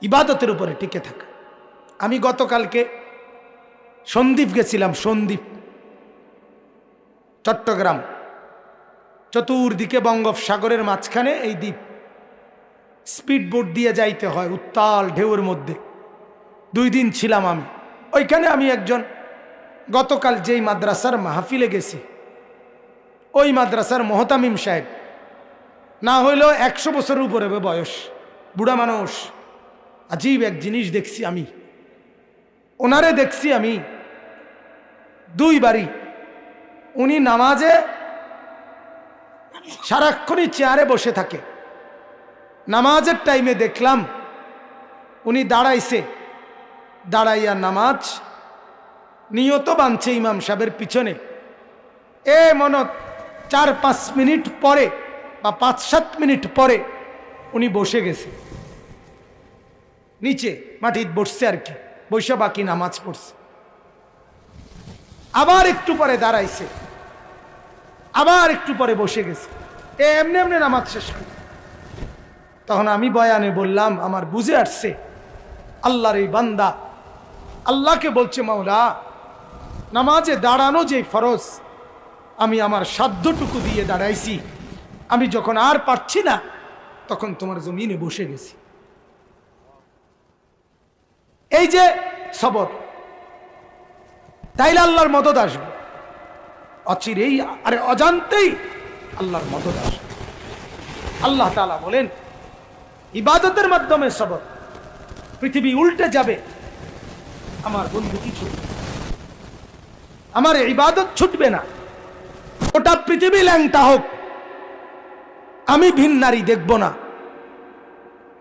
ইবাদতের উপরে টিকে থাকা। আমি গতকালকে সন্দ্বীপ গেছিলাম, সন্দ্বীপ চট্টগ্রাম, চতুর্দিকে বঙ্গোপসাগরের মাঝখানে এই দ্বীপ, স্পিড বোট দিয়ে যাইতে হয় উত্তাল ঢেউয়ের মধ্যে। 2 দিন ছিলাম আমি ওইখানে। আমি একজন গতকাল যেই মাদ্রাসার মাহফিলে গেছি, ওই মাদ্রাসার মোহতামিম সাহেব, না হইলেও 100 বছরের উপরে বয়স, বুড়া মানুষ। আজীব এক জিনিস দেখছি আমি, ওনারে দেখছি আমি 2 বারই। উনি নামাজে সারাক্ষণই চেয়ারে বসে থাকে। নামাজের টাইমে দেখলাম উনি দাঁড়াইছে, দাঁড়াইয়া নামাজ নিয়ত বাঁধছে ইমাম সাহেবের পিছনে। মনে 4-5 মিনিট পরে বা 5-7 মিনিট পরে উনি বসে গেছে, নিচে মাটিতে বসছে আর কি, বসে বাকি নামাজ পড়ছে। আবার একটু পরে দাঁড়াইছে, আবার একটু পরে বসে গেছে। এমনি এমনি নামাজ শেষ করে। তখন আমি বয়ানে বললাম, আমার বুঝে আসছে আল্লাহর এই বান্দা আল্লাহকে বলছে, মাওলা নামাজে দাঁড়ানো যে ফরজ, আমি আমার সাধ্যটুকু দিয়ে দাঁড়াইছি, আমি যখন আর পারছি না তখন তোমার জমিনে বসে গেছি। এই যে সবর, তাইলে আল্লাহর মদদ আসবে অচিরেই, আরে অজান্তেই আল্লাহর মদদ আসবে। আল্লাহ তাআলা বলেন ইবাদতের মাধ্যমে সবর, পৃথিবী উল্টে যাবে। আমার বন্ধু কিছু, আমার ইবাদত ছুটবে না। ওটা পৃথিবী ল্যাংটা হোক, আমি ভিন নারী দেখব না।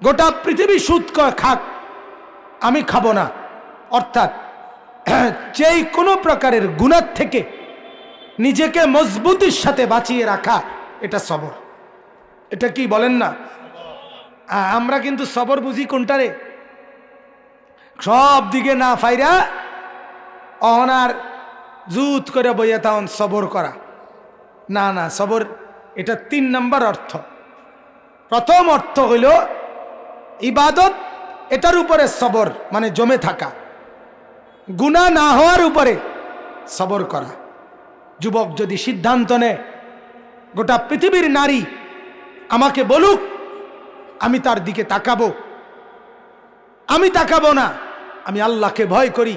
গোটা পৃথিবী সুদ খাক, আমি খাবো না। অর্থাৎ যেই কোনো প্রকারের গুনাহ থেকে নিজেকে মজবুতির সাথে বাঁচিয়ে রাখা, এটা সবর। এটা কি বলেন না? আমরা কিন্তু সবর বুঝি কোনটারে? সব দিকে না ফাইরা অহনার জুত করে বইয়া তাহন সবর করা। না না, সবর এটা 3 নম্বর অর্থ। প্রথম অর্থ হইল ইবাদত, এটার উপরে সবর মানে জমে থাকা, গুনাহ না হওয়ার উপরে সবর করা। যুবক যদি সিদ্ধান্ত নেয় গোটা পৃথিবীর নারী আমাকে বলুক, আমি তার দিকে তাকাবো, আমি তাকাবো না, আমি আল্লাহকে ভয় করি।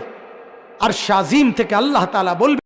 আর শাজিম থেকে আল্লাহ তাআলা বলবে